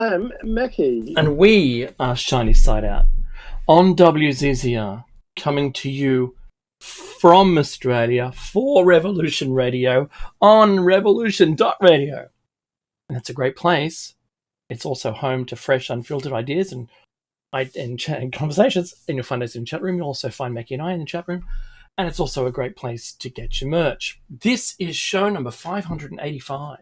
I'm Mackie. And we are Shiny Side Out on WZZR, coming to you from Australia for Revolution Radio on revolution.radio. And it's a great place. It's also home to fresh, unfiltered ideas and conversations. And you'll find us in the chat room. You'll also find Mackie and I in the chat room. And it's also a great place to get your merch. This is show number 585.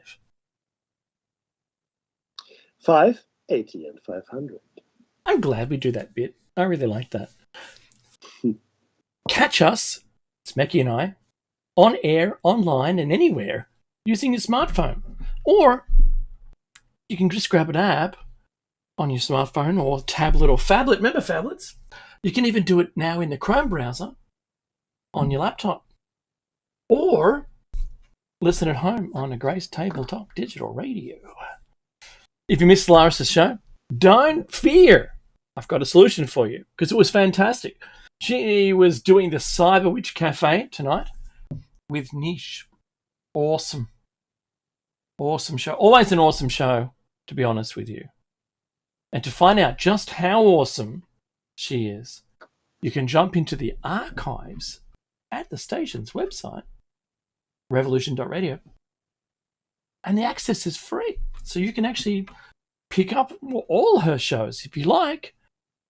580 and 500. I'm glad we do that bit. I really like that. Catch us, it's Mackie and I, on air, online, and anywhere using your smartphone. Or you can just grab an app on your smartphone or tablet or phablet. Remember phablets? You can even do it now in the Chrome browser on your laptop. Or listen at home on a Grace Tabletop Digital Radio. If you missed Laris's show, don't fear. I've got a solution for you because it was fantastic. She was doing the Cyber Witch Cafe tonight with Niche. Awesome. Awesome show. Always an awesome show, to be honest with you. And to find out just how awesome she is, you can jump into the archives at the station's website, revolution.radio. And the access is free. So you can actually pick up all her shows if you like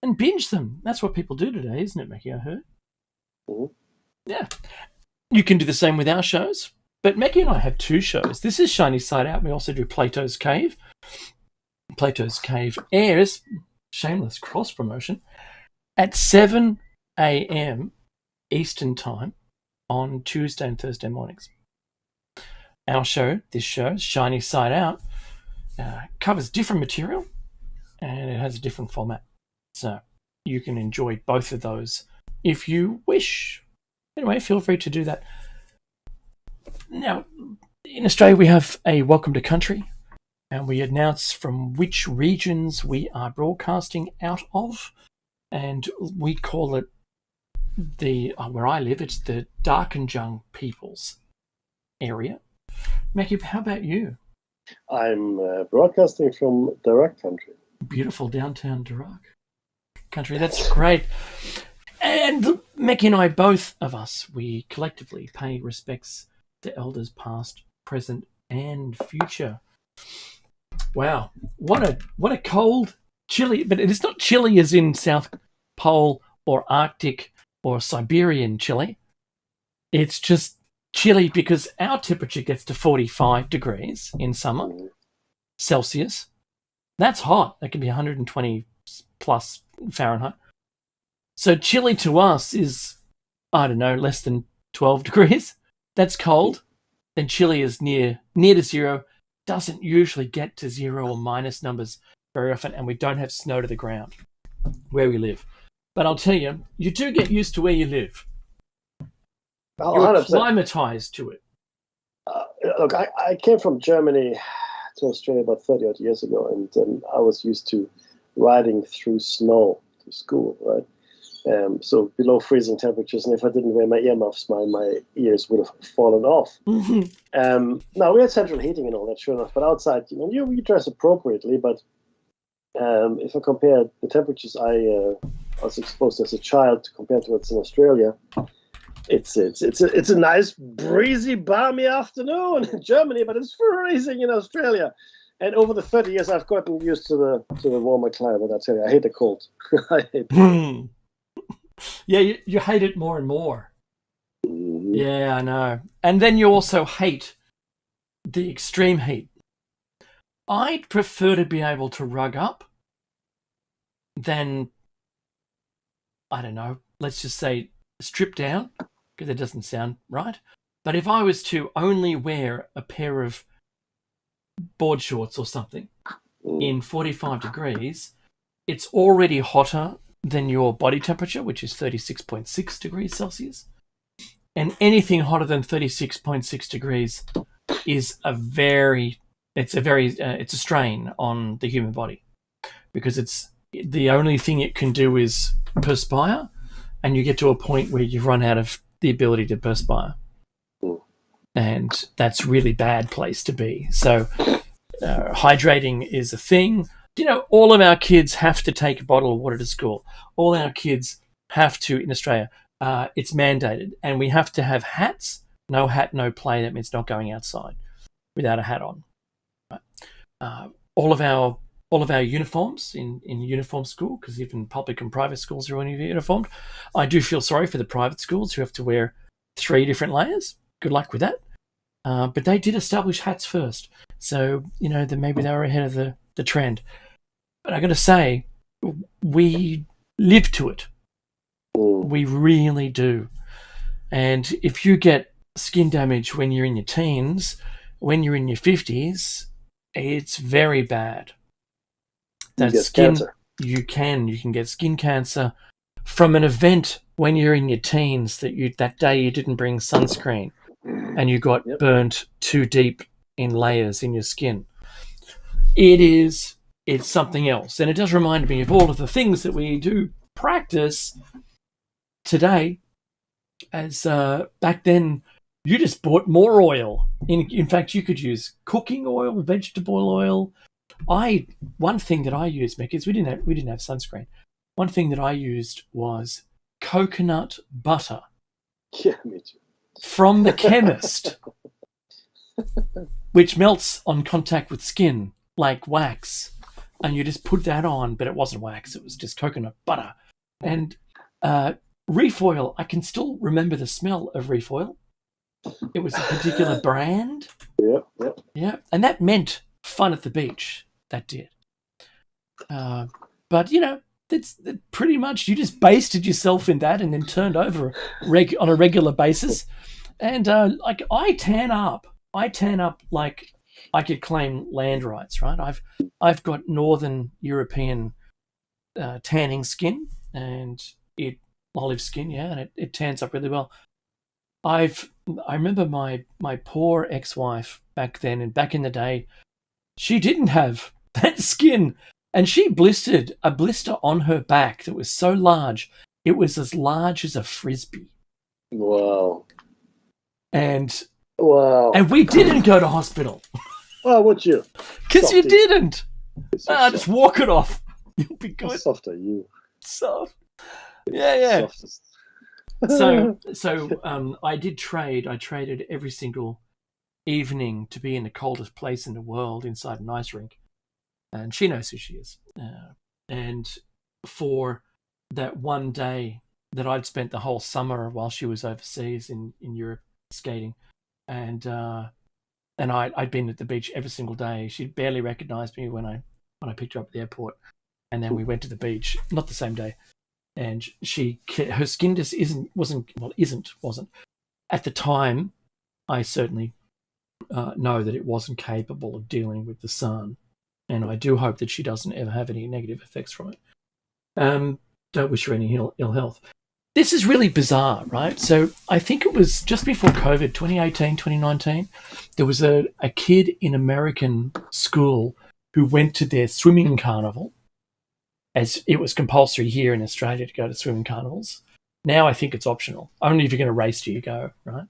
and binge them. That's what people do today, isn't it, Mackie? I heard. Mm-hmm. Yeah. You can do the same with our shows. But Mackie and I have two shows. This is Shiny Side Out. We also do Plato's Cave. Plato's Cave airs, shameless cross-promotion, at 7 a.m. Eastern Time on Tuesday and Thursday mornings. Our show, this show, Shiny Side Out, covers different material and it has a different format. So you can enjoy both of those if you wish. Anyway, feel free to do that. Now, in Australia, we have a Welcome to Country, and we announce from which regions we are broadcasting out of, and we call it where I live, it's the Darkinjung Peoples area. Mackie, how about you? I'm broadcasting from Darak country. Beautiful downtown Darak country. That's great. And Mackie and I, both of us, we collectively pay respects to elders past, present, and future. Wow, what a cold, chilly, but it's not chilly as in South Pole or Arctic or Siberian chilly. It's just chilly because our temperature gets to 45 degrees in summer, Celsius. That's hot. That can be 120 plus Fahrenheit. So chilly to us is, I don't know, less than 12 degrees. That's cold. Then chilly is near to zero. Doesn't usually get to zero or minus numbers very often, and we don't have snow to the ground where we live. But I'll tell you, you do get used to where you live. You're acclimatized to it. Look, I came from Germany to Australia about 30 odd years ago, and I was used to riding through snow to school, right? So below freezing temperatures, and if I didn't wear my earmuffs, my ears would have fallen off. Mm-hmm. Now, we had central heating and all that, sure enough, but outside, you dress appropriately, but if I compare the temperatures I was exposed as a child compared to what's in Australia, it's a nice breezy, balmy afternoon in Germany, but it's freezing in Australia. And over the 30 years, I've gotten used to the warmer climate. I tell you, I hate the cold. I hate it. Yeah, you hate it more and more. Mm-hmm. Yeah, I know. And then you also hate the extreme heat. I'd prefer to be able to rug up than, I don't know, let's just say strip down, because that doesn't sound right. But if I was to only wear a pair of board shorts or something in 45 degrees, it's already hotter than your body temperature, which is 36.6 degrees Celsius. And anything hotter than 36.6 degrees is it's a strain on the human body, because it's the only thing it can do is perspire, and you get to a point where you've run out of the ability to perspire. And that's a really bad place to be. So hydrating is a thing. Do you know all of our kids have to take a bottle of water to school? All our kids have to in Australia. It's mandated, and we have to have hats. No hat, no play. That means not going outside without a hat on. Right? All of our uniforms in uniform school, because even public and private schools are uniformed. I do feel sorry for the private schools who have to wear 3 different layers. Good luck with that. But they did establish hats first, so maybe they were ahead of the trend. But I got to say, we live to it. We really do. And if you get skin damage when you're in your teens, when you're in your 50s, it's very bad. That skin, cancer. You can get skin cancer from an event when you're in your teens that day you didn't bring sunscreen and you got burnt too deep in layers in your skin. It's something else. And it does remind me of all of the things that we do practice today, as back then you just bought more oil. In fact, you could use cooking oil, vegetable oil. One thing that I used, Mick, is we didn't have sunscreen. One thing that I used was coconut butter. Yeah, me too. From the chemist, which melts on contact with skin like wax, and you just put that on, but it wasn't wax; it was just coconut butter. And reef oil, I can still remember the smell of reef oil. It was a particular brand. Yeah, and that meant fun at the beach. That did. But it's pretty much you just basted yourself in that and then turned over on a regular basis. And I tan up like I could claim land rights, right? I've got Northern European tanning skin and olive skin, and it tans up really well. I remember my poor ex-wife back then and back in the day, she didn't have that skin, and she blistered a blister on her back that was so large, it was as large as a frisbee. Wow. And we didn't go to hospital. Well, would you? Because you didn't. Just walk it off. You'll be good. How soft are you? Soft. Yeah. Softest. So I did trade. I traded every single evening to be in the coldest place in the world inside an ice rink. And she knows who she is. And for that one day that I'd spent the whole summer while she was overseas in Europe skating, and I'd been at the beach every single day. She barely recognized me when I picked her up at the airport, and then we went to the beach. Not the same day, and her skin just wasn't at the time. I certainly know that it wasn't capable of dealing with the sun, and I do hope that she doesn't ever have any negative effects from it. Don't wish her any ill health. This is really bizarre, right? So I think it was just before COVID, 2018, 2019, there was a kid in American school who went to their swimming carnival, as it was compulsory here in Australia to go to swimming carnivals. Now I think it's optional. Only if you're going to race do you go, right?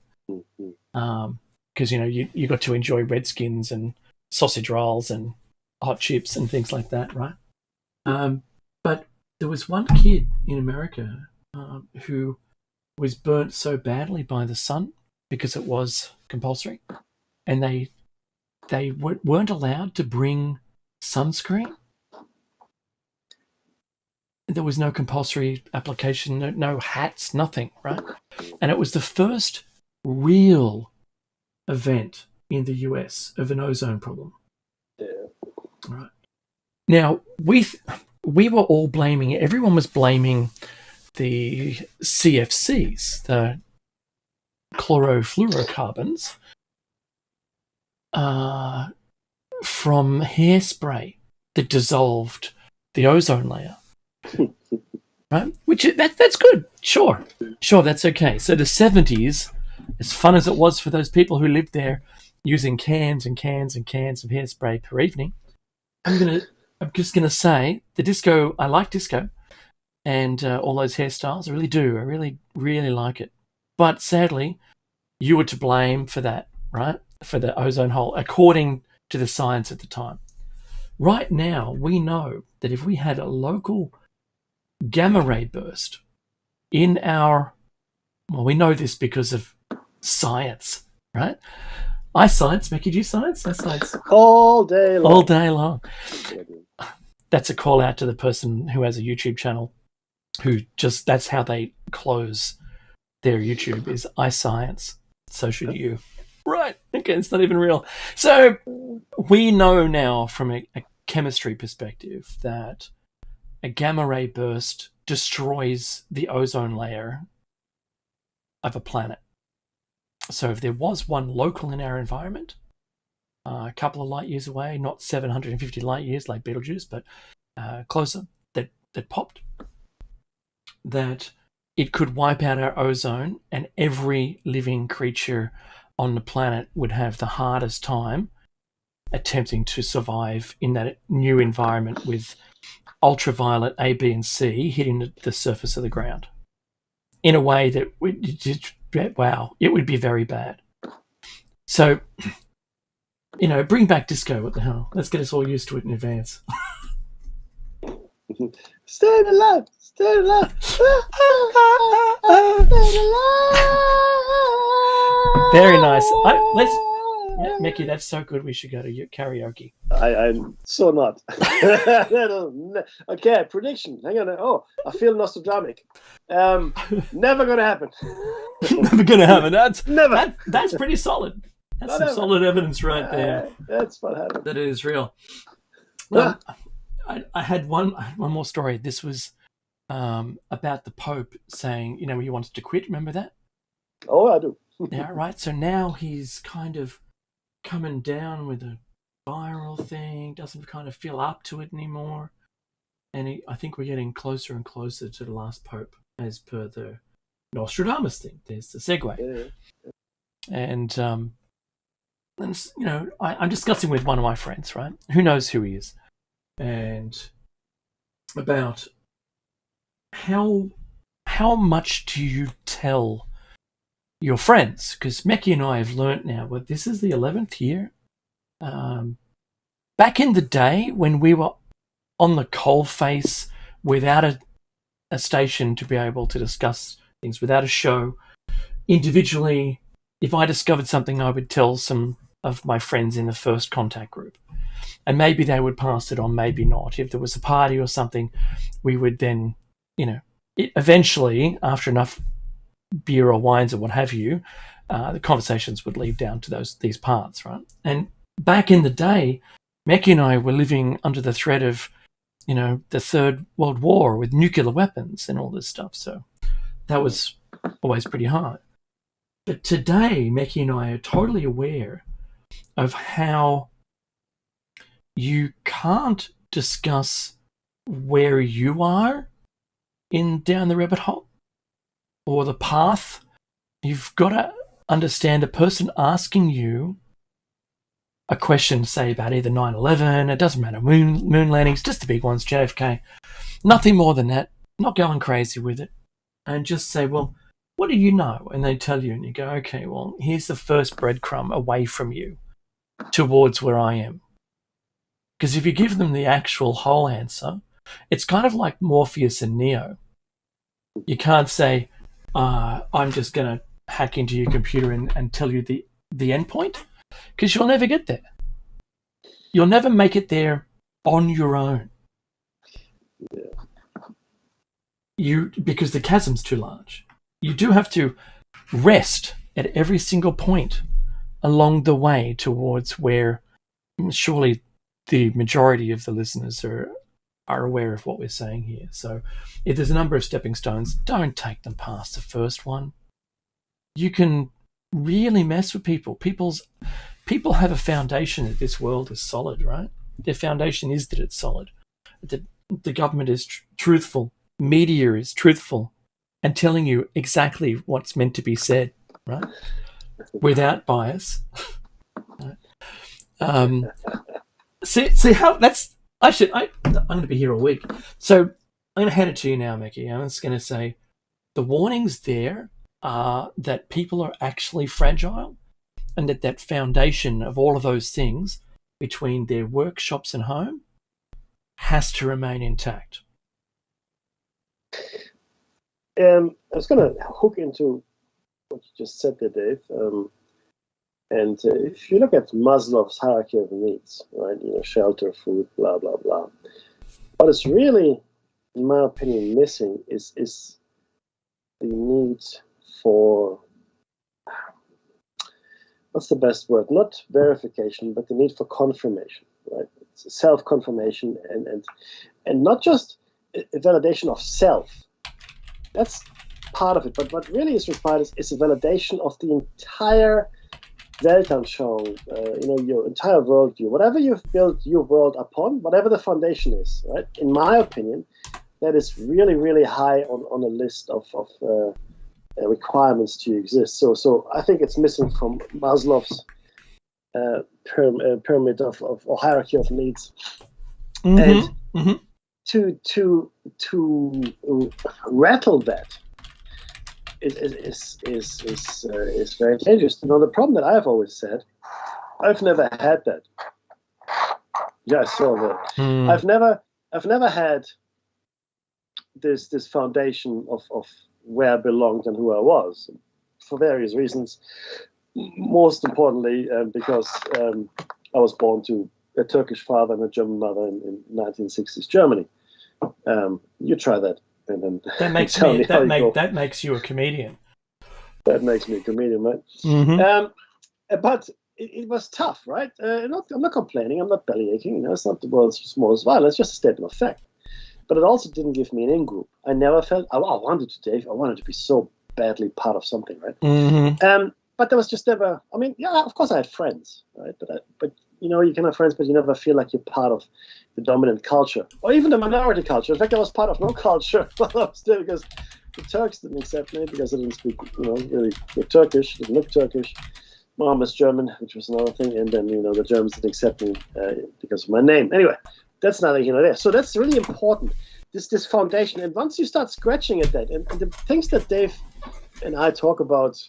Because, you got to enjoy Redskins and sausage rolls and hot chips and things like that, right? But there was one kid in America who was burnt so badly by the sun because it was compulsory, and they weren't allowed to bring sunscreen. There was no compulsory application, no hats, nothing, right? And it was the first real event in the US of an ozone problem. Yeah. Right. Now, we were all blaming, everyone was blaming the CFCs, the chlorofluorocarbons, from hairspray that dissolved the ozone layer. Right? That's good. Sure, that's okay. So the 70s, as fun as it was for those people who lived there using cans and cans and cans of hairspray per evening, I'm just gonna say the disco. I like disco, and all those hairstyles. I really do. I really, really like it. But sadly, you were to blame for that, right? For the ozone hole, according to the science at the time. Right now, we know that if we had a local gamma ray burst in our, well, we know this because of science, right? I science, Mickey, do you science? I science All day long. all day long. That's a call out to the person who has a YouTube channel who just, that's how they close their YouTube, is I science. So should you. Right. Okay, it's not even real. So we know now from a chemistry perspective that a gamma ray burst destroys the ozone layer of a planet. So if there was one local in our environment, a couple of light years away, not 750 light years like Betelgeuse, but closer, that popped, that it could wipe out our ozone, and every living creature on the planet would have the hardest time attempting to survive in that new environment with ultraviolet A, B, and C hitting the surface of the ground in a way that it would be very bad. So, bring back disco. What the hell? Let's get us all used to it in advance. Stay alive. Stay alive. Stay alive. Very nice. Mickey, that's so good. We should go to karaoke. I'm so not. Okay, prediction. Hang on. Oh, I feel Nostradamus. Never gonna happen. Never gonna happen. Never. That's pretty solid. That's some solid evidence right there. That's what happened. That is real. Well, I had one more story. This was about the Pope saying, he wanted to quit. Remember that? Oh, I do. Yeah, right. So now he's kind of coming down with a viral thing, doesn't kind of feel up to it anymore. And I think we're getting closer and closer to the last Pope, as per the Nostradamus thing. There's the segue. Yeah. And I'm discussing with one of my friends, right? Who knows who he is? And about how much do you tell your friends? Because Meki and I have learnt now, but this is the 11th year. Back in the day when we were on the coalface without a station to be able to discuss things, without a show, individually, if I discovered something, I would tell some of my friends in the first contact group. And maybe they would pass it on, maybe not. If there was a party or something, we would then, eventually, after enough beer or wines or what have you, the conversations would lead down to these parts, right? And back in the day, Meki and I were living under the threat of, the Third World War with nuclear weapons and all this stuff. So that was always pretty hard. But today, Meki and I are totally aware of how you can't discuss where you are down the rabbit hole or the path. You've got to understand a person asking you a question, say, about either 9/11, it doesn't matter, moon landings, just the big ones, JFK, nothing more than that, not going crazy with it, and just say, well, what do you know? And they tell you, and you go, okay, well, here's the first breadcrumb away from you towards where I am. Because if you give them the actual whole answer, it's kind of like Morpheus and Neo. You can't say, I'm just going to hack into your computer and tell you the end point, because you'll never get there. You'll never make it there on your own. Yeah. Because the chasm's too large. You do have to rest at every single point along the way towards where surely the majority of the listeners are aware of what we're saying here. So if there's a number of stepping stones, don't take them past the first one. You can really mess with people. People have a foundation that this world is solid, right? Their foundation is that it's solid. The government is truthful. Media is truthful and telling you exactly what's meant to be said, right? Without bias. Right? See how that's... I'm going to be here all week. So I'm going to hand it to you now, Mickey. I'm just going to say the warnings there are that people are actually fragile, and that foundation of all of those things between their workshops and home has to remain intact? I was going to hook into what you just said there, Dave. And if you look at Maslow's hierarchy of needs, right, shelter, food, blah, blah, blah, what is really, in my opinion, missing is the need for, what's the best word? Not verification, but the need for confirmation, right? It's self-confirmation and not just a validation of self. That's part of it, but what really is required is a validation of the entire Weltanschauung, your entire worldview, whatever you've built your world upon, whatever the foundation is, right? In my opinion, that is really, really high on a list of requirements to exist. So I think it's missing from Maslow's pyramid of or hierarchy of needs, and to rattle that is very dangerous. The problem that I've always said, I've never had that. Yeah, I saw that. I've never had this foundation of where I belonged and who I was, for various reasons. Most importantly, because I was born to a Turkish father and a German mother in 1960s Germany. You try that. And that makes you a comedian. That makes me a comedian, right? But it was tough, right? I'm not complaining. I'm not bellyaching. It's not the world's smallest violence. It's just a statement of fact. But it also didn't give me an in-group. I never felt I wanted to, Dave. I wanted to be so badly part of something, right? But there was just never. I mean, yeah, of course I had friends, right? But you can have friends, but you never feel like you're part of the dominant culture, or even the minority culture. In fact, I was part of no culture while I was there because the Turks didn't accept me because I didn't speak, really good Turkish, didn't look Turkish. Mom was German, which was another thing, and then the Germans didn't accept me because of my name. Anyway, that's neither here nor there. So that's really important. This foundation, and once you start scratching at that, and the things that Dave and I talk about.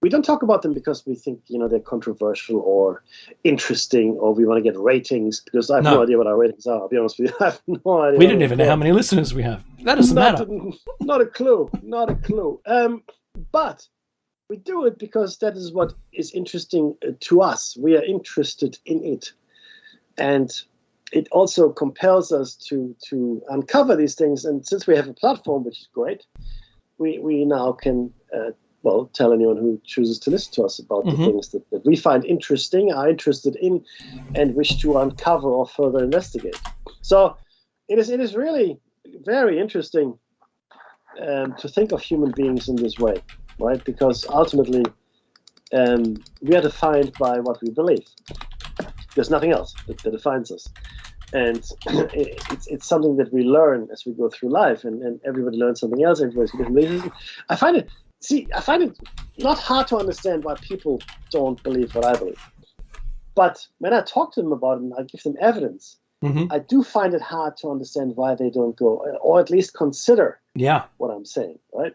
We don't talk about them because we think, they're controversial or interesting, or we want to get ratings, because I have no idea what our ratings are. I'll be honest with you. I have no idea. We don't even know how many listeners we have. That doesn't matter. Not a clue. Not a clue. But we do it because that is what is interesting to us. We are interested in it. And it also compels us to uncover these things. And since we have a platform, which is great, we now can... tell anyone who chooses to listen to us about the things that we find interesting, are interested in, and wish to uncover or further investigate. So it is really very interesting to think of human beings in this way, right? Because ultimately we are defined by what we believe. There's nothing else that defines us. And it's something that we learn as we go through life, and everybody learns something else, everybody's different reasons. I find it not hard to understand why people don't believe what I believe. But when I talk to them about it and I give them evidence, I do find it hard to understand why they don't go, or at least consider what I'm saying, right?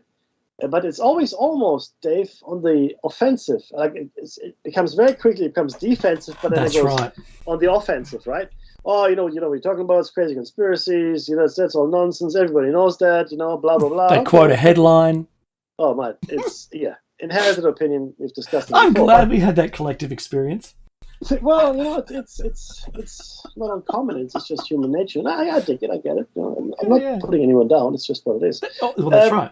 But it's always almost, Dave, on the offensive. Like it becomes very quickly, it becomes defensive, but then it goes on the offensive, right? Oh, what you're talking about, it's crazy conspiracies, that's all nonsense, everybody knows that, blah, blah, blah. They quote a headline. Oh, man, it's, inherited opinion, we've discussed it I'm before, glad we had that collective experience. Well, it's not uncommon, it's just human nature. And I dig it, I get it. I'm not putting anyone down, it's just what it is. Oh, well, that's right.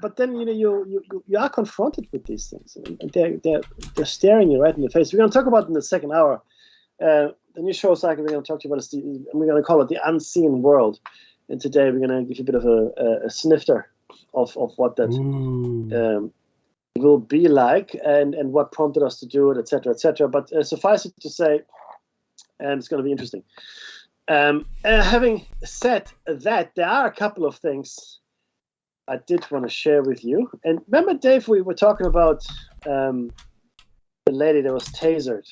But then, you are confronted with these things, and they're staring you right in the face. We're going to talk about in the second hour, the new show cycle we're going to talk to you about is and we're going to call it The Unseen World. And today we're going to give you a bit of a snifter of what that will be like, and what prompted us to do it, etc., etc. But suffice it to say, it's going to be interesting. Having said that, there are a couple of things I did want to share with you. And remember, Dave, we were talking about the lady that was tasered.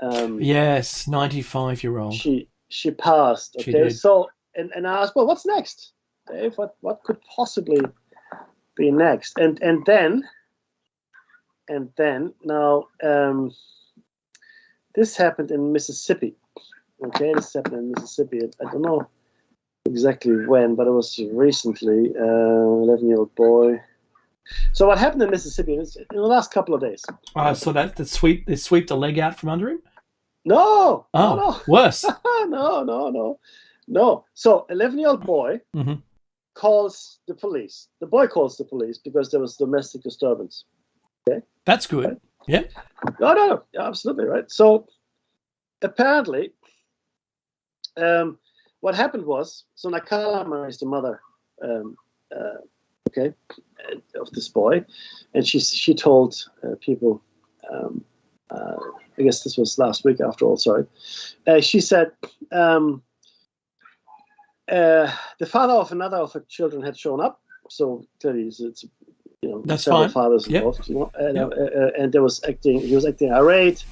Yes, 95-year-old. She passed. Okay, she did. So and I asked, well, what's next, Dave? What could possibly be next? And then now this happened in Mississippi, Okay, this happened in Mississippi. I don't know exactly when, but it was recently. 11-year-old boy. So what happened in Mississippi is in the last couple of days? So that they sweep the leg out from under him? No, Oh, worse. no. So 11-year-old boy Mm-hmm. calls the police. The boy calls the police because there was domestic disturbance. That's good. Right. Yeah. No, yeah, absolutely right. So apparently, what happened was, so Nakala is the mother, of this boy, and she told people. I guess this was last week. After all, sorry. She said the father of another of her children had shown up. So clearly, it's That's several fine. fathers Yep. involved. And he was acting irate,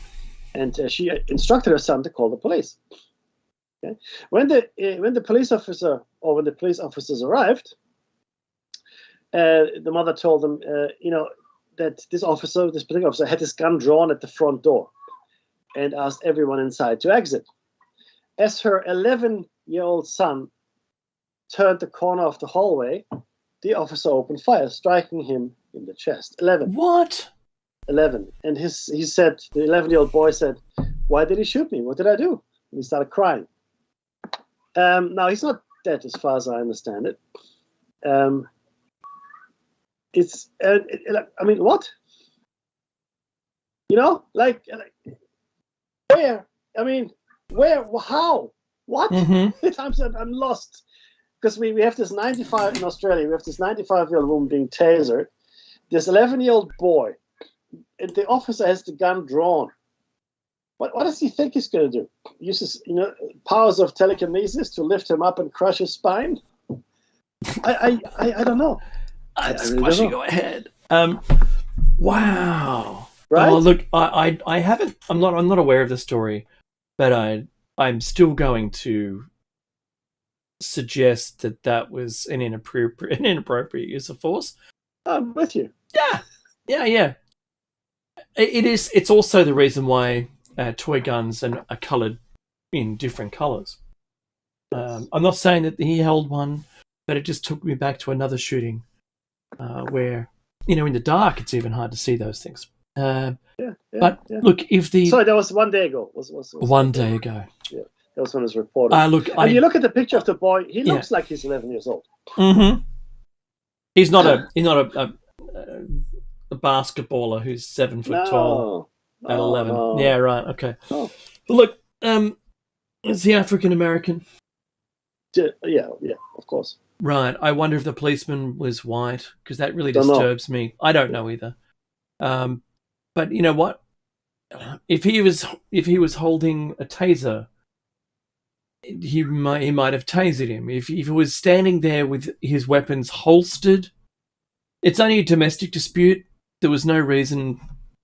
and she instructed her son to call the police. Okay, when the police officers arrived, the mother told them, that this particular officer, had his gun drawn at the front door, and asked everyone inside to exit. As her 11-year-old son turned the corner of the hallway, the officer opened fire, striking him in the chest. 11. What? 11. And the 11-year-old boy said, "Why did he shoot me? What did I do?" And he started crying. Now, he's not dead as far as I understand it. What? Where? Where? How? What? Mm-hmm. I'm lost. Because we have this 95 in Australia. We have this 95-year-old woman being tasered. This 11-year-old boy, and the officer has the gun drawn. What does he think he's going to do? Uses powers of telekinesis to lift him up and crush his spine? I don't know. I'm squashing your head. Wow. Right? Oh, look, I haven't. I'm not aware of the story, but I'm still going to suggest that was an inappropriate use of force. I'm with you. Yeah. It is. It's also the reason why toy guns are coloured in different colours. I'm not saying that he held one, but it just took me back to another shooting where, in the dark, it's even hard to see those things. But look, Sorry, that was 1 day ago. Was 1 day ago. Yeah, that was when it was reported. You look at the picture of the boy. He looks like he's 11 years old. Mm-hmm. He's not a basketballer who's 7 foot tall at 11. No. Yeah, right. Okay. No. But look, is he African American? Yeah, of course. Right. I wonder if the policeman was white, because that really disturbs me. I don't know either. But you know what? If he was holding a taser, he might have tasered him. If he was standing there with his weapons holstered, it's only a domestic dispute. There was no reason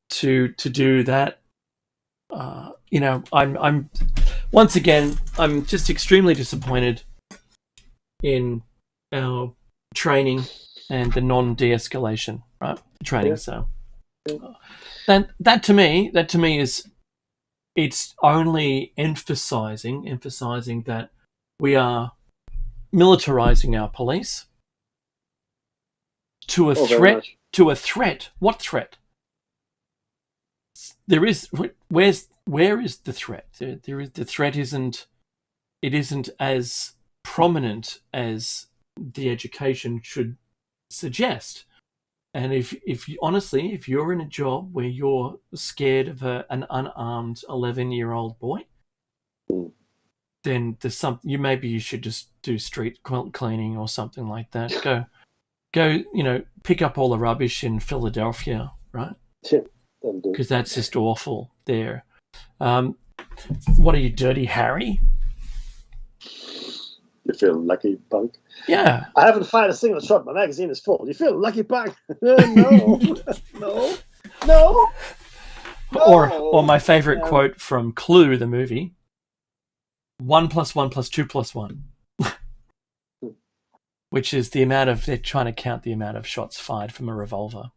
to do that. I'm once again, I'm just extremely disappointed in our training and the non-de-escalation, right? Training. Yeah. So, that to me is, it's only emphasizing that we are militarizing our police to a threat. To a threat. What threat? There is. Where is the threat? There is, the threat isn't as prominent as the education should suggest. And if you're in a job where you're scared of an unarmed 11-year-old boy, then there's maybe you should just do street cleaning or something like that. Go, pick up all the rubbish in Philadelphia, right? Because that's just awful there. What are you, Dirty Harry? You feel lucky, punk? Yeah. I haven't fired a single shot. My magazine is full. You feel lucky, punk? No. Or my favorite quote from Clue, the movie: 1 + 1 + 2 + 1. Which is they're trying to count the amount of shots fired from a revolver.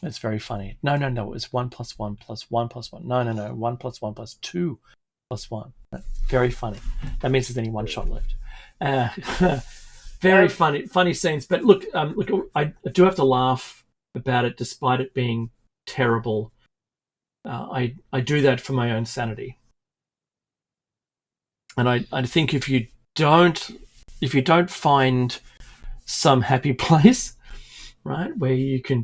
It's very funny. No, it was 1 + 1 + 1 + 1. No, 1 + 1 + 2 +1. Very funny. That means there's only one shot left. Very funny scenes. But look, I do have to laugh about it, despite it being terrible. I do that for my own sanity, and I think if you don't find some happy place, right, where you can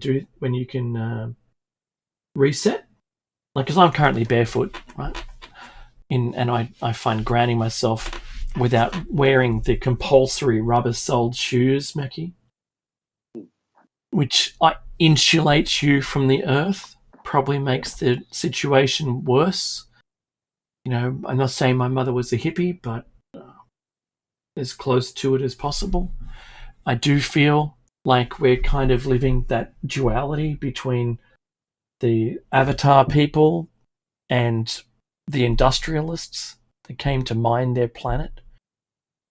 reset, like, because I'm currently barefoot, right, and I find grounding myself without wearing the compulsory rubber-soled shoes, Mackie, which insulates you from the earth, probably makes the situation worse. You know, I'm not saying my mother was a hippie, but as close to it as possible. I do feel like we're kind of living that duality between the Avatar people and the industrialists that came to mine their planet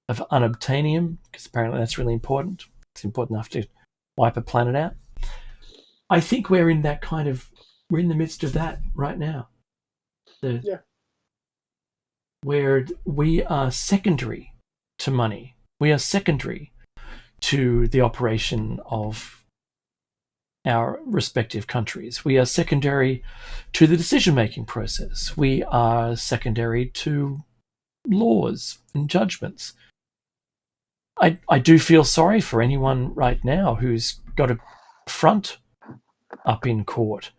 of unobtainium, because apparently that's really important. It's important enough to wipe a planet out. I think we're in the midst of that right now. Where we are secondary to money. We are secondary to the operation of our respective countries. We are secondary to the decision-making process. We are secondary to laws and judgments. I do feel sorry for anyone right now who's got a front up in court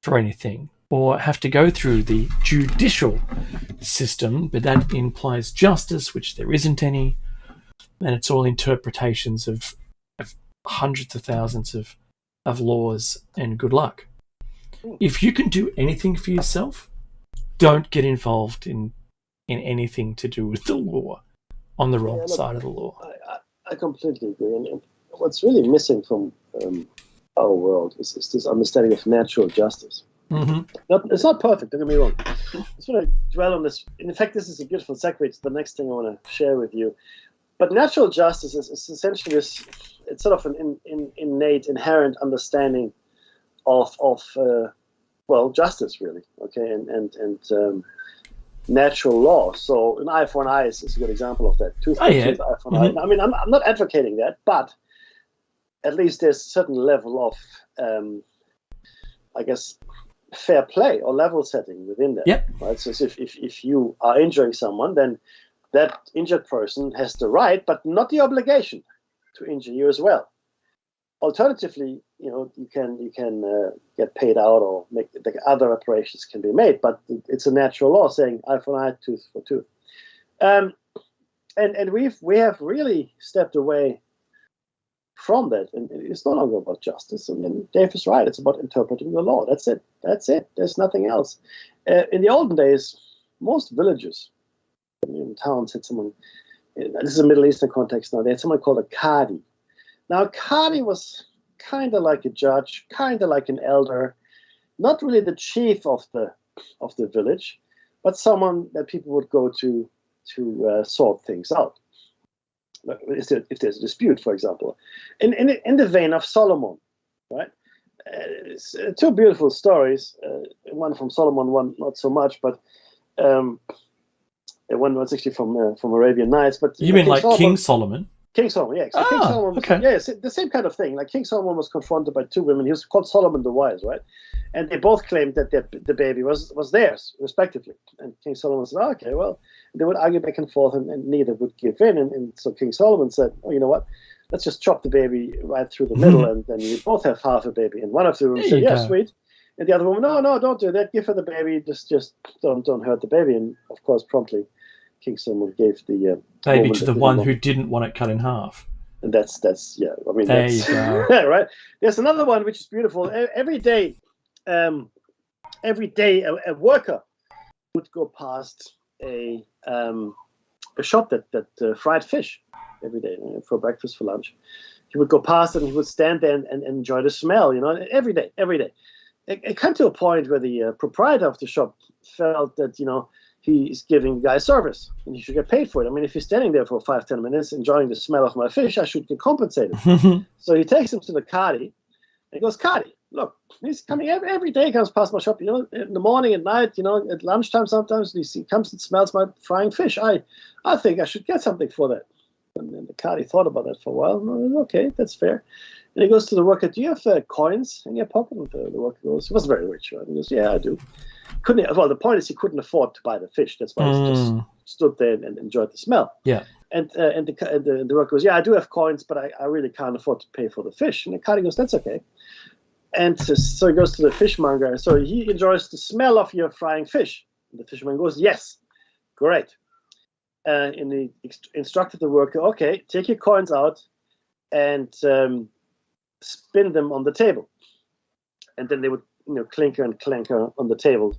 for anything, or have to go through the judicial system, but that implies justice, which there isn't any, and it's all interpretations of hundreds of thousands of laws, and good luck. If you can do anything for yourself, don't get involved in anything to do with the law on the wrong side of the law. I completely agree. And what's really missing from our world is this understanding of natural justice. Mm-hmm. It's not perfect, don't get me wrong. I just want to dwell on this. In fact, this is a beautiful segue to the next thing I want to share with you. But natural justice is essentially it's sort of an innate, inherent understanding of justice, really. Okay, and natural law. So an eye for an eye is a good example of that. Tooth for tooth, eye for an eye. I mean, I'm not advocating that, but at least there's a certain level of, I guess, fair play or level setting within that. Yep. Right. So if you are injuring someone, then that injured person has the right, but not the obligation, to injure you as well. Alternatively, you can get paid out, or make other reparations can be made, but it's a natural law saying eye for an eye, tooth for tooth. And we have really stepped away from that, and it's no longer about justice. I mean, Dave is right; it's about interpreting the law. That's it. There's nothing else. In the olden days, most villages, towns had someone. This is a Middle Eastern context now. They had someone called a Qadi. Now, a Qadi was kind of like a judge, kind of like an elder, not really the chief of the village, but someone that people would go to sort things out. If there's a dispute, for example, in the vein of Solomon, right? It's two beautiful stories. One from Solomon, one not so much, but one was actually from Arabian Nights. But you mean like King Solomon? King Solomon, yeah. So King Solomon was, okay. Yeah, it's the same kind of thing. Like King Solomon was confronted by two women. He was called Solomon the Wise, right? And they both claimed that the baby was theirs, respectively. And King Solomon said, oh, okay, well, they would argue back and forth, and neither would give in. And so King Solomon said, oh, you know what? Let's just chop the baby right through the middle, and then you both have half a baby. And one of the women said, yeah, sweet. And the other woman, no, don't do that. Give her the baby. Just don't hurt the baby. And of course, promptly, King Solomon gave the baby to the one who didn't want it cut in half. And that's yeah. I mean, there you go. Right. There's another one which is beautiful. Every day, a worker would go past a shop that fried fish every day, for breakfast, for lunch. He would go past and he would stand there and enjoy the smell. Every day. It came to a point where the proprietor of the shop felt that he's giving the guy service and he should get paid for it. I mean, if he's standing there for 5-10 minutes enjoying the smell of my fish, I should get compensated. So he takes him to the Qadi and he goes, Qadi, look, he's coming every day. He comes past my shop, in the morning, at night, at lunchtime. Sometimes he comes and smells my frying fish. I think I should get something for that." And then the caddy thought about that for a while. Okay, that's fair. And he goes to the worker, "Do you have coins in your pocket?" And the worker goes, he wasn't very rich, right? He goes, "Yeah, I do." Well, the point is he couldn't afford to buy the fish. That's why he just stood there and enjoyed the smell. Yeah. And the worker goes, "Yeah, I do have coins, but I really can't afford to pay for the fish." And the caddy goes, "That's okay." And so he goes to the fishmonger. So he enjoys the smell of your frying fish. And the fisherman goes, "Yes, great." And he instructed the worker, "Okay, take your coins out and spin them on the table." And then they would, clinker and clanker on the table.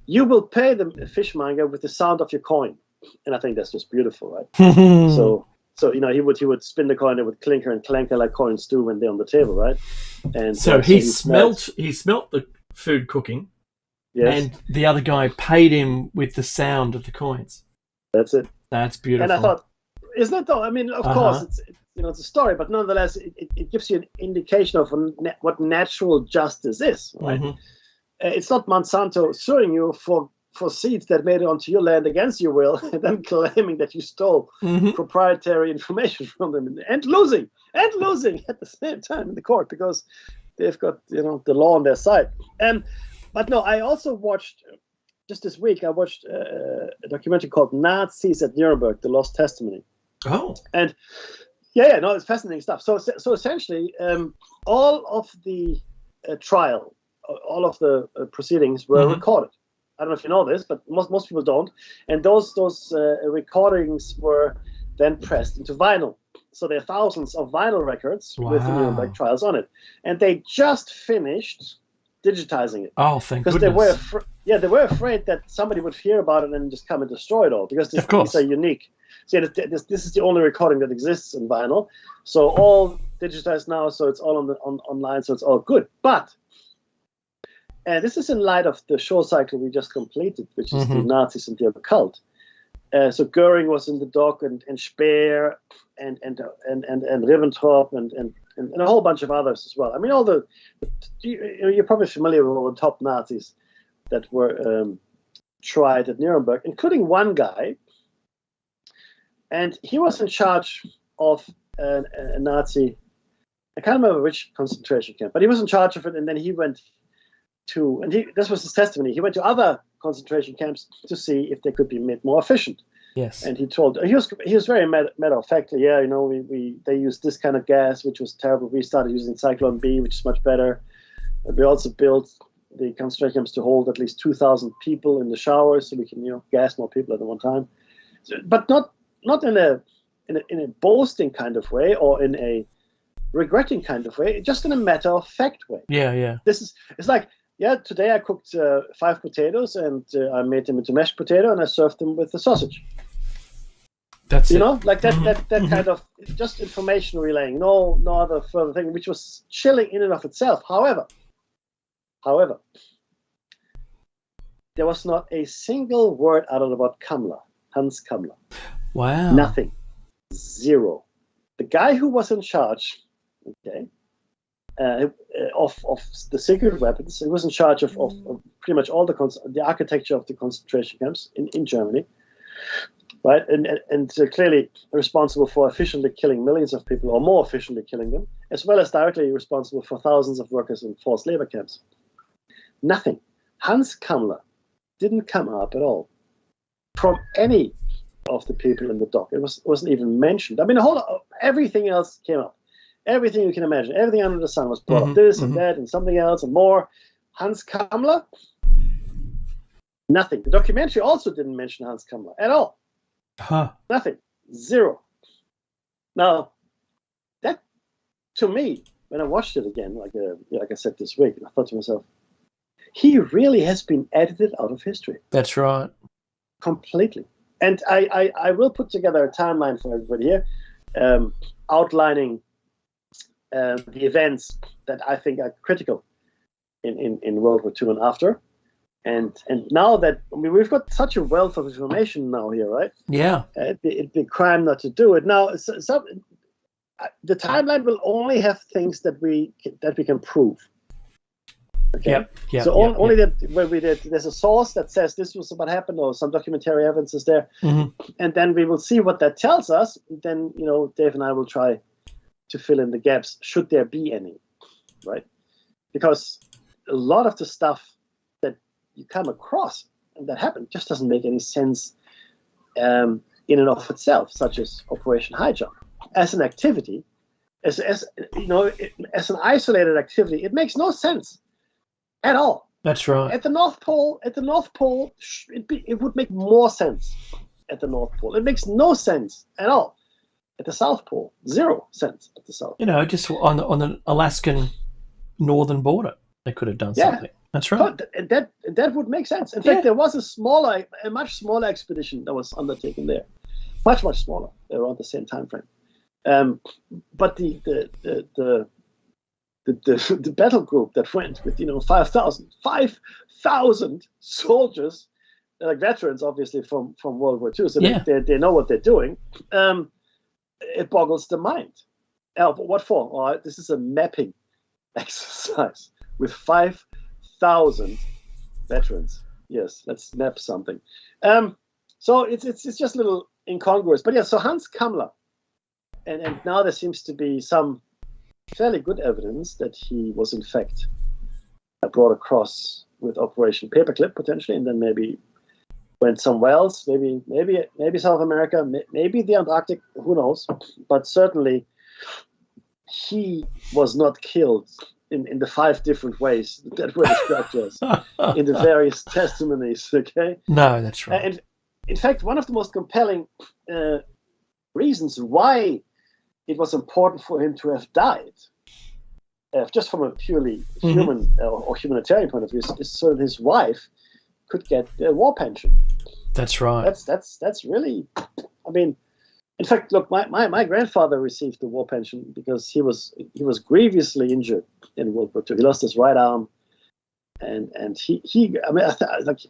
"You will pay the fishmonger with the sound of your coin." And I think that's just beautiful, right? So he would spin the coin, it would clinker and clanker like coins do when they're on the table, right? And so he smelt the food cooking, yes. And the other guy paid him with the sound of the coins. That's it. That's beautiful. And I thought, isn't it though? I mean, of course, it's a story, but nonetheless, it gives you an indication of what natural justice is, right? Mm-hmm. It's not Monsanto suing you for seeds that made it onto your land against your will, and then claiming that you stole proprietary information from them, and losing at the same time in the court because they've got the law on their side. But no, I also watched just this week. I watched a documentary called "Nazis at Nuremberg: The Lost Testimony." Oh, and it's fascinating stuff. So essentially, all of the trial, all of the proceedings were recorded. I don't know if you know this, but most people don't. And those recordings were then pressed into vinyl. So there are thousands of vinyl records with the Nuremberg trials on it. And they just finished digitizing it. Oh, thank goodness. Because they were afraid that somebody would hear about it and just come and destroy it all. Because these are unique. So this is the only recording that exists in vinyl. So all digitized now, so it's all online, so it's all good. But and this is in light of the show cycle we just completed, which is the Nazis and the occult. So Goering was in the dock, and Speer, and Ribbentrop, and a whole bunch of others as well. I mean, you're probably familiar with all the top Nazis that were tried at Nuremberg, including one guy, and he was in charge of a Nazi. I can't remember which concentration camp, but he was in charge of it, and then he went this was his testimony. He went to other concentration camps to see if they could be made more efficient. Yes. And he was very matter of factly. Yeah, they used this kind of gas, which was terrible. We started using Zyklon B, which is much better. We also built the concentration camps to hold at least 2,000 people in the showers, so we can gas more people at one time. So, but not in a boasting kind of way or in a regretting kind of way, just in a matter of fact way. Yeah. It's like. Yeah, today I cooked 5 potatoes and I made them into mashed potato and I served them with the sausage. That's it. Like that kind of just information relaying, no other further thing, which was chilling in and of itself. However, there was not a single word uttered about Kammler, Hans Kammler. Wow. Nothing. Zero. The guy who was in charge, okay, of the secret weapons. He was in charge of pretty much all the architecture of the concentration camps in Germany, right? And clearly responsible for efficiently killing millions of people, or more efficiently killing them, as well as directly responsible for thousands of workers in forced labor camps. Nothing. Hans Kammler didn't come up at all from any of the people in the dock. It wasn't even mentioned. I mean, everything else came up. Everything you can imagine, everything under the sun was brought up. This and that and something else and more. Hans Kammler, nothing. The documentary also didn't mention Hans Kammler at all. Nothing. Zero. Now, that, to me, when I watched it again, like I said this week, I thought to myself, he really has been edited out of history. That's right. Completely. And I will put together a timeline for everybody here, outlining the events that I think are critical in World War II and after. And now that, we've got such a wealth of information now here, right? Yeah. It'd be a crime not to do it. Now, the timeline will only have things that we can prove. Okay. Yep. So only that when there's a source that says this was what happened, or some documentary evidence is there, and then we will see what that tells us. Then Dave and I will try to fill in the gaps, should there be any, right? Because a lot of the stuff that you come across and that happened just doesn't make any sense in and of itself, such as Operation High Jump as an activity, as an isolated activity. It makes no sense at all. That's right. At the North Pole, it would make more sense at the North Pole. It makes no sense at all at the South Pole. 0 sense at the South Pole. Just on the Alaskan northern border, they could have done something. That's right. But that would make sense. In fact, there was a much smaller expedition that was undertaken there, much smaller, around the same time frame. But the battle group that went with 5,000 soldiers, like veterans, obviously from World War II, so they know what they're doing. It boggles the mind. But what for? Oh, this is a mapping exercise with 5,000 veterans. Yes, let's map something. So it's just a little incongruous. But yeah, so Hans Kammler, and now there seems to be some fairly good evidence that he was in fact brought across with Operation Paperclip potentially, and then maybe went somewhere else, maybe South America, maybe the Antarctic, who knows? But certainly he was not killed in the 5 different ways that were described to us in the various testimonies. Okay, no, that's right. And in fact, one of the most compelling reasons why it was important for him to have died, just from a purely human or humanitarian point of view, is so that his wife could get a war pension. That's right. That's really, I mean, in fact, look, my grandfather received the war pension because he was grievously injured in World War II. He lost his right arm, and he I mean, like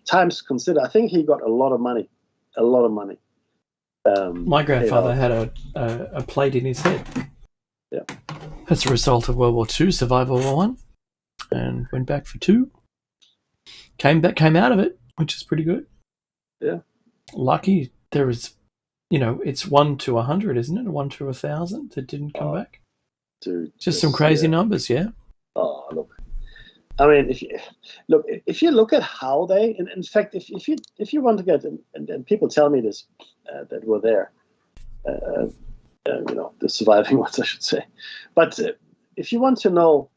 times considered, I think he got a lot of money. My grandfather had a plate in his head. Yeah, as a result of World War II, survived World War I, and went back for 2. Came out of it, which is pretty good. Yeah, lucky there was. It's 1 to 100, isn't it? 1 to 1,000 that didn't come back. Dude, just some crazy numbers, yeah. Oh, look. I mean, if you look at how they, and in fact, if you want to get, and people tell me this, that were there, the surviving ones, I should say. But if you want to know,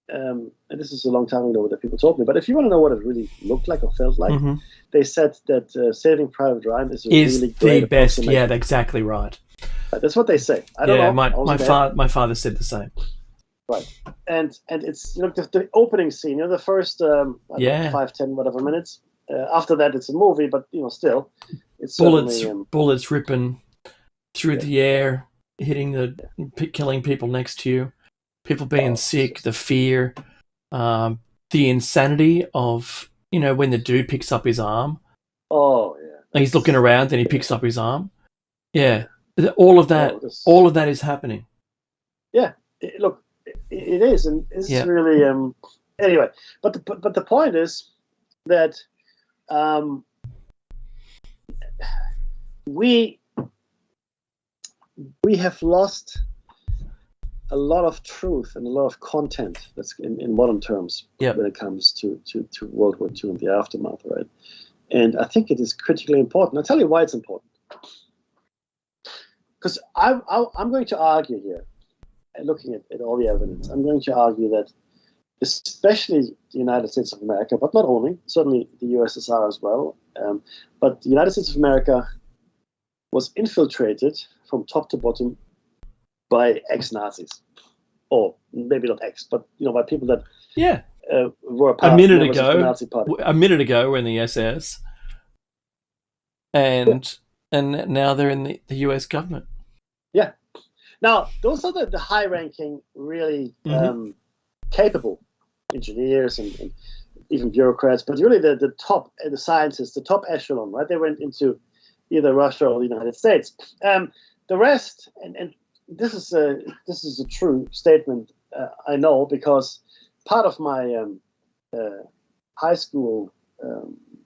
and this is a long time ago that people told me, but if you want to know what it really looked like or felt like, they said that Saving Private Ryan is really great the best. Yeah, that's exactly right. That's what they say. I don't know. My father said the same. Right, and it's the opening scene, the first 5, 10, whatever minutes. After that, it's a movie, but still, it's bullets ripping through the air, hitting killing people next to you, people being sick, the fear, the insanity of when the dude picks up his arm. Oh yeah, and he's looking around, and he picks up his arm. Yeah, all of that is happening. Yeah, look. It is, and it's really anyway. But the point is that we have lost a lot of truth and a lot of content that's in modern terms when it comes to World War II and the aftermath, right? And I think it is critically important. I'll tell you why it's important. Because I'm going to argue here, looking at all the evidence, I'm going to argue that especially the United States of America, but not only, certainly the USSR as well, but the United States of America was infiltrated from top to bottom by ex-Nazis. Or maybe not ex, but by people that were part of the Nazi Party. A minute ago we're in the SS, and now they're in the US government. Yeah. Now, those are the high-ranking, really capable engineers and even bureaucrats, but really the top, the scientists, the top echelon, right? They went into either Russia or the United States. The rest, and this is a true statement, I know, because part of my high school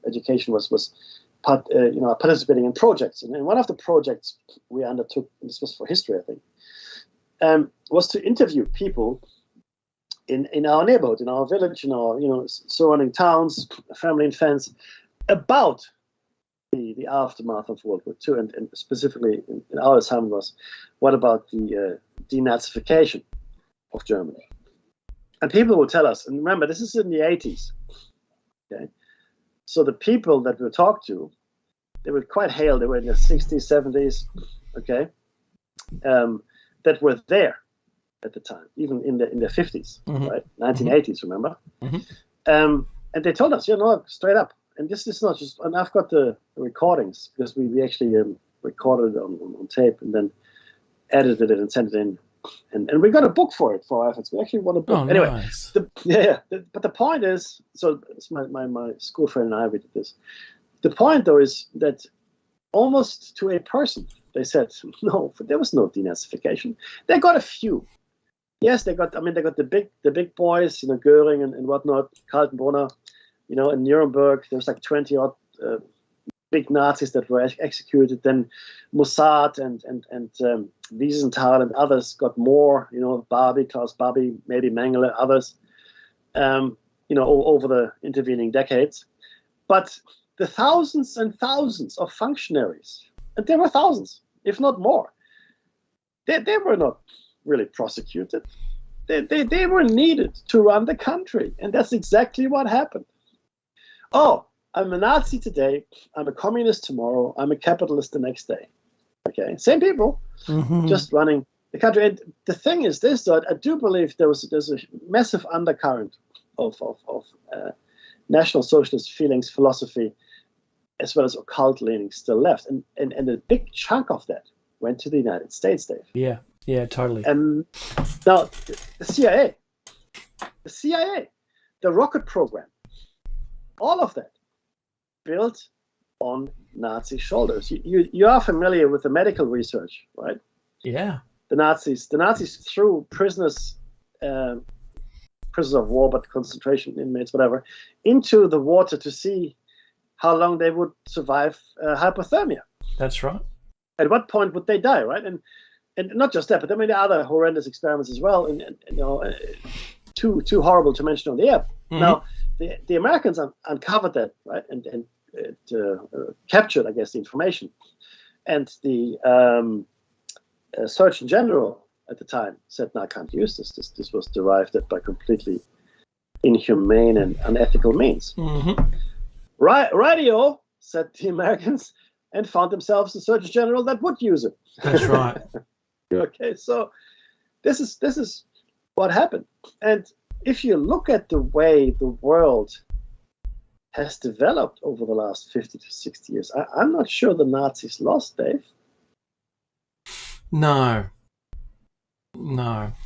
education was participating in projects. And one of the projects we undertook, this was for history, I think, was to interview people in our neighborhood, in our village, in our surrounding towns, family and friends, about the aftermath of World War II, and specifically in our assignment was, what about the denazification of Germany? And people will tell us, and remember, this is in the 80s, okay? So the people that we talked to, they were quite hale, they were in the 60s, 70s, okay, that were there at the time, even in the 50s, right, 1980s, remember? And they told us, straight up, and this is not just, and I've got the recordings, because we actually recorded it on tape and then edited it and sent it in. And we got a book for it, for our efforts. We actually won a book. Oh, anyway, nice. But the point is, so it's my school friend and I, we did this. The point, though, is that almost to a person, they said, no, there was no denazification. They got a few. Yes, they got the big boys, Goering and whatnot, Kaltenbrunner, in Nuremberg, there was like 20 odd big Nazis that were executed. Then Mossad and Wiesenthal and others got more, Klaus Barbie, maybe Mengele, others, over the intervening decades. But the thousands and thousands of functionaries, and there were thousands, if not more, they were not really prosecuted. They were needed to run the country, and that's exactly what happened. Oh, I'm a Nazi today, I'm a communist tomorrow, I'm a capitalist the next day. Okay, same people, just running the country. And the thing is this, though, I do believe there's a massive undercurrent of National Socialist feelings, philosophy, as well as occult leanings still left. And a big chunk of that went to the United States, Dave. Yeah, totally. Now, the CIA, the rocket program, all of that built on Nazi shoulders. You are familiar with the medical research, right? Yeah. The Nazis threw prisoners of war, but concentration inmates, whatever, into the water to see how long they would survive hypothermia. That's right. At what point would they die, right? And not just that, but there are many other horrendous experiments as well, and too horrible to mention on the air. Now, the Americans uncovered that, right, and captured, I guess, the information. And the Surgeon General at the time said, no, I can't use this. This was derived by completely inhumane and unethical means. Radio, said the Americans, and found themselves a Surgeon General that would use it. That's right. Okay, so this is what happened. And if you look at the way the world has developed over the last 50 to 60 years, I'm not sure the Nazis lost, Dave. No.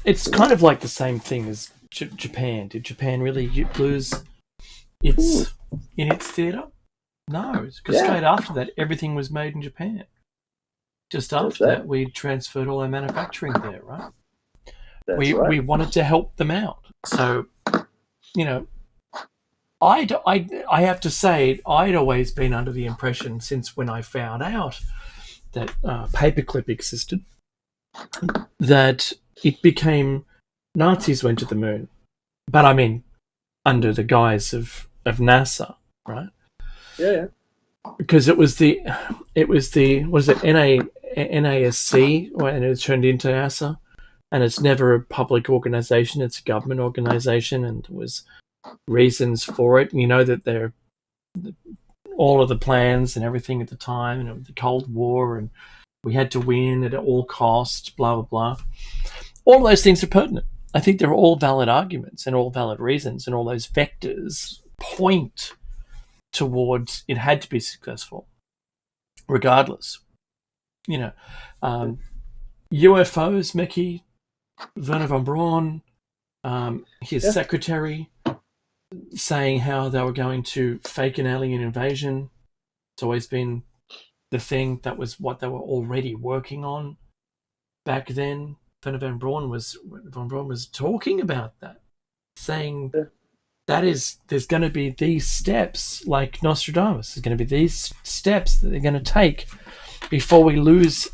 It's kind of like the same thing as Japan. Did Japan really lose in its theatre? No, because straight after that, everything was made in Japan. Just after that, we transferred all our manufacturing there, right? We wanted to help them out. So, I have to say, I'd always been under the impression since when I found out that paperclip existed, that it became Nazis went to the moon. But I mean, under the guise of NASA, right? Yeah. Because it was the what is it, NASC, and it turned into NASA, and it's never a public organization, it's a government organization, and there was reasons for it. You know that they're all of the plans and everything at the time, and it was the Cold War, and we had to win at all costs, blah, blah, blah. All of those things are pertinent. I think they're all valid arguments and all valid reasons, and all those vectors point towards it had to be successful, regardless. UFOs, Mickey, Werner von Braun, his secretary, saying how they were going to fake an alien invasion. It's always been the thing. That was what they were already working on back then. Werner von Braun was talking about that, saying there's going to be these steps, like Nostradamus. There's going to be these steps that they're going to take before we lose,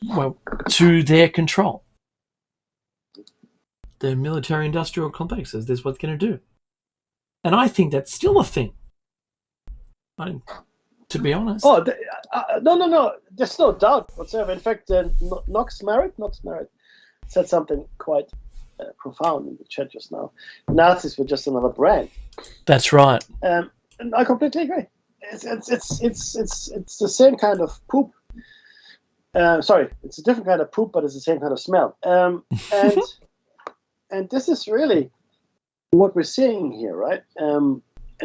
well, to their control. The military-industrial complexes. This is what's going to do, and I think that's still a thing. To be honest. Oh, no. There's no doubt whatsoever. In fact, Nox Merritt said something quite profound in the chat just now. Nazis were just another brand. That's right. And I completely agree. It's the same kind of poop. Sorry, it's a different kind of poop, but it's the same kind of smell. And this is really what we're seeing here, right? And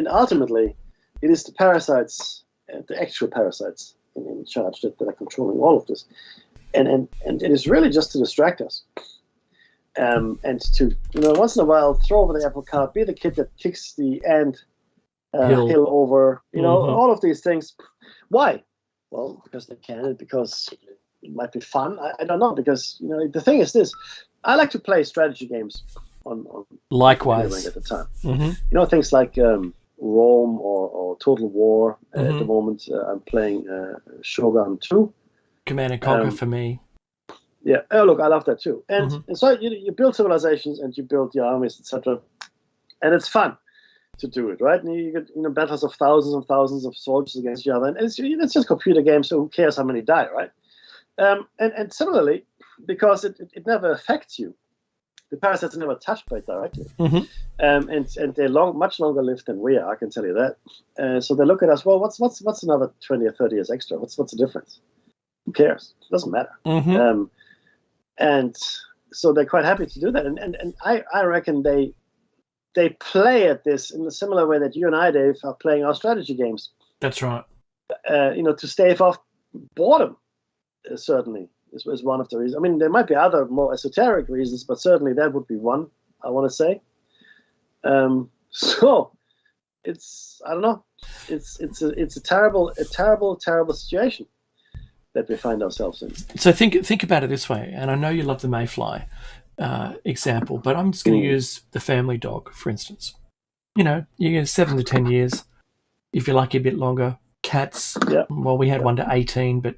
ultimately, it is the parasites, the actual parasites in charge that are controlling all of this. And it is really just to distract us. And to, once in a while, throw over the apple cart, be the kid that kicks the ant hill over, all of these things. Why? Well, because they can, because it might be fun. I don't know, because, the thing is this. I like to play strategy games on likewise at the time. Mm-hmm. Things like Rome or Total War. At the moment, I'm playing Shogun 2. Command and Conquer for me. Yeah. Oh, look, I love that too. And so you build civilizations and you build your armies, etc. And it's fun to do it, right? And you get battles of thousands and thousands of soldiers against each other, and it's just computer games. So who cares how many die, right? And similarly, because it never affects you, the parasites are never touched by it directly, and they're much longer lived than we are. I can tell you that. So they look at us. Well, what's another 20 or 30 years extra? What's the difference? Who cares? It doesn't matter. And so they're quite happy to do that. And I reckon they play at this in a similar way that you and I, Dave, are playing our strategy games. That's right. To stave off boredom, certainly, is one of the reasons. I mean, there might be other more esoteric reasons, but certainly that would be one, I want to say. So it's, I don't know, it's a terrible situation that we find ourselves in. So think about it this way, and I know you love the mayfly example, but I'm just going to use the family dog, for instance. You get 7 to 10 years, if you're lucky a bit longer. Cats, well, we had one to 18, but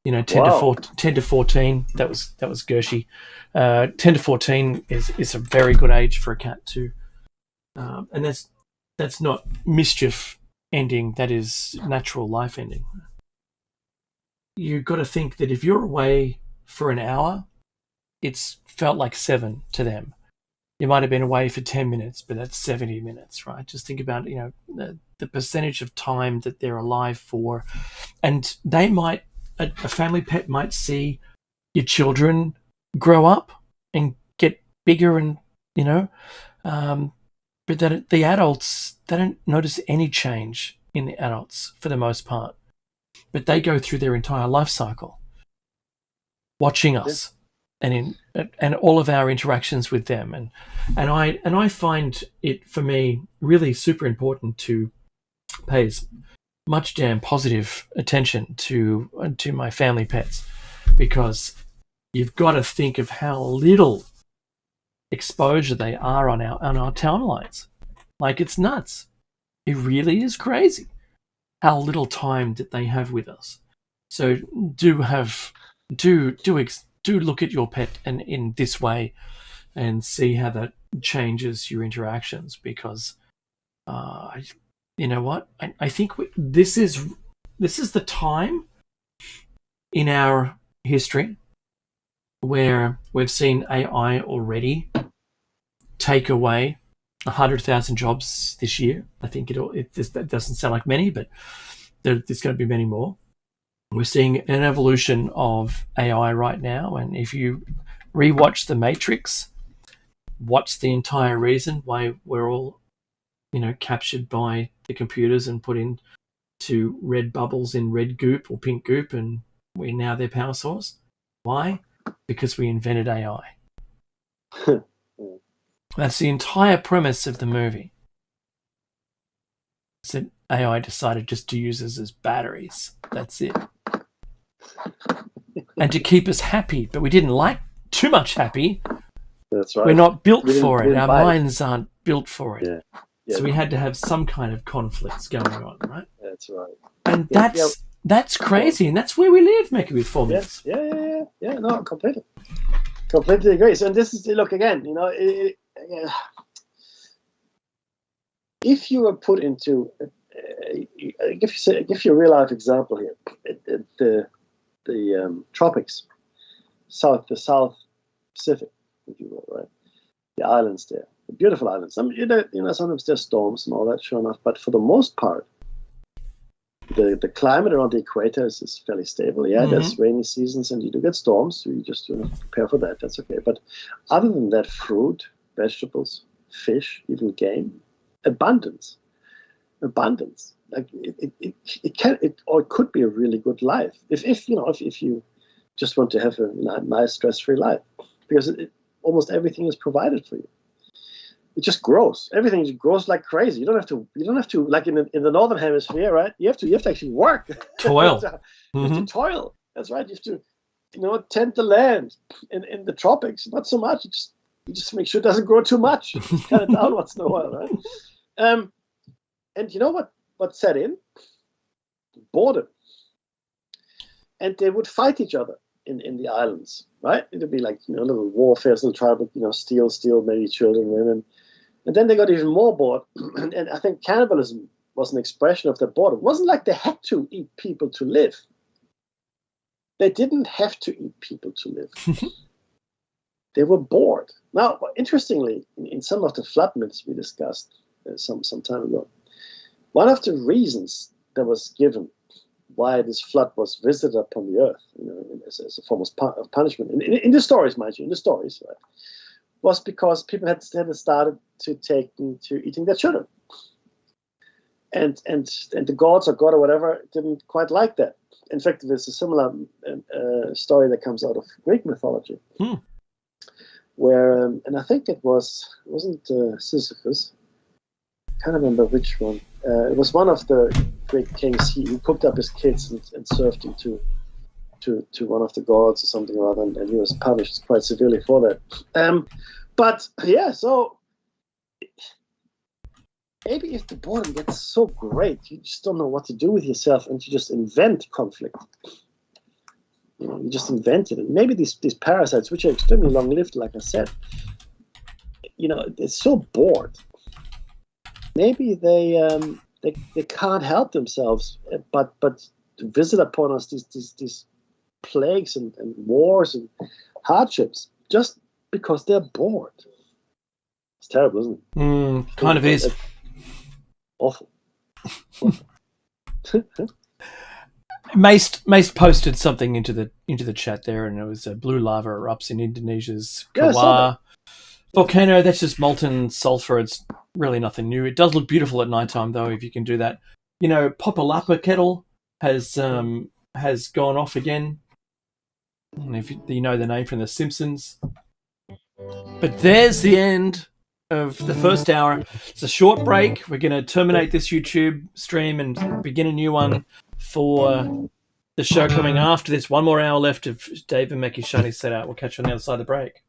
10 to 14, that was Gershie. 10 to 14 is a very good age for a cat too, and that's not mischief ending. That is natural life ending. You've got to think that if you're away for an hour, it's felt like 7 to them. You might have been away for 10 minutes, but that's 70 minutes, right? Just think about, the percentage of time that they're alive for. And they might, a family pet might see your children grow up and get bigger and, but that the adults, they don't notice any change in the adults for the most part. But they go through their entire life cycle watching us and all of our interactions with them. And I find it, for me, really super important to pay as much damn positive attention to my family pets, because you've got to think of how little exposure they are on our timelines. Like, it's nuts. It really is crazy how little time that they have with us. So do look at your pet and in this way and see how that changes your interactions, because you know what, I think this is the time in our history where we've seen AI already take away 100,000 jobs this year. I think that doesn't sound like many, but there's going to be many more. We're seeing an evolution of AI right now, and if you rewatch The Matrix, what's the entire reason why we're all, captured by the computers and put into red bubbles in red goop or pink goop, and we're now their power source? Why? Because we invented AI. That's the entire premise of the movie. It's that AI decided just to use us as batteries. That's it. And to keep us happy, but we didn't like too much happy. That's right. We're not built We didn't- for we it. didn't Our buy it. minds aren't built for it. Yeah. Yeah. So we had to have some kind of conflicts going on, right? That's right. And Yeah, that's crazy, and that's where we live, Mecca, with 4 minutes. Yeah. No, completely agree. So, and this is, look, again, you know, if you were put into, give you a real life example here, the tropics, the South Pacific, if you will, right? The islands there, the beautiful islands. Sometimes there's storms and all that, sure enough, but for the most part, the climate around the equator is fairly stable. Yeah, there's rainy seasons and you do get storms, so you just prepare for that. That's okay. But other than that, fruit, vegetables, fish, even game, abundance. Like it could be a really good life if you just want to have a nice stress-free life, because almost everything is provided for you. It just grows. Everything just grows like crazy. You don't have to like in the northern hemisphere, right? You have to actually work. Toil. You have to toil. That's right. You have to tend the land. In the tropics, not so much. You just make sure it doesn't grow too much. Cut it down once in a while, right? And you know what set in? Boredom. And they would fight each other in the islands, right? It would be like little warfares, little tribal, steal maybe children, women. And then they got even more bored. And I think cannibalism was an expression of their boredom. It wasn't like they had to eat people to live. They didn't have to eat people to live. They were bored. Now, interestingly, in some of the flood myths we discussed some time ago, one of the reasons that was given why this flood was visited upon the earth, as a form of punishment, in the stories, mind you, right, was because people had started to take to eating their children, and the gods or god or whatever didn't quite like that. In fact, there's a similar story that comes out of Greek mythology, where and I think it wasn't Sisyphus. I can't remember which one. It was one of the great kings. He cooked up his kids and served them to one of the gods or something or other, and he was punished quite severely for that. But yeah, so maybe if the boredom gets so great, you just don't know what to do with yourself, and you just invent conflict. You just invent it. And maybe these parasites, which are extremely long-lived, like I said, they're so bored. Maybe they can't help themselves, but to visit upon us these plagues and wars and hardships just because they're bored. It's terrible, isn't it? Kind of is. Awful. Mace posted something into the chat there, and it was blue lava erupts in Indonesia's Kawah volcano. That's just molten sulfur. It's really nothing new. It does look beautiful at nighttime, though, if you can do that. Popalapa kettle has gone off again. I don't know if you know the name from The Simpsons. But there's the end of the first hour. It's a short break. We're going to terminate this YouTube stream and begin a new one for the show coming after this. One more hour left of Dave and Mecca Shiny set out. We'll catch you on the other side of the break.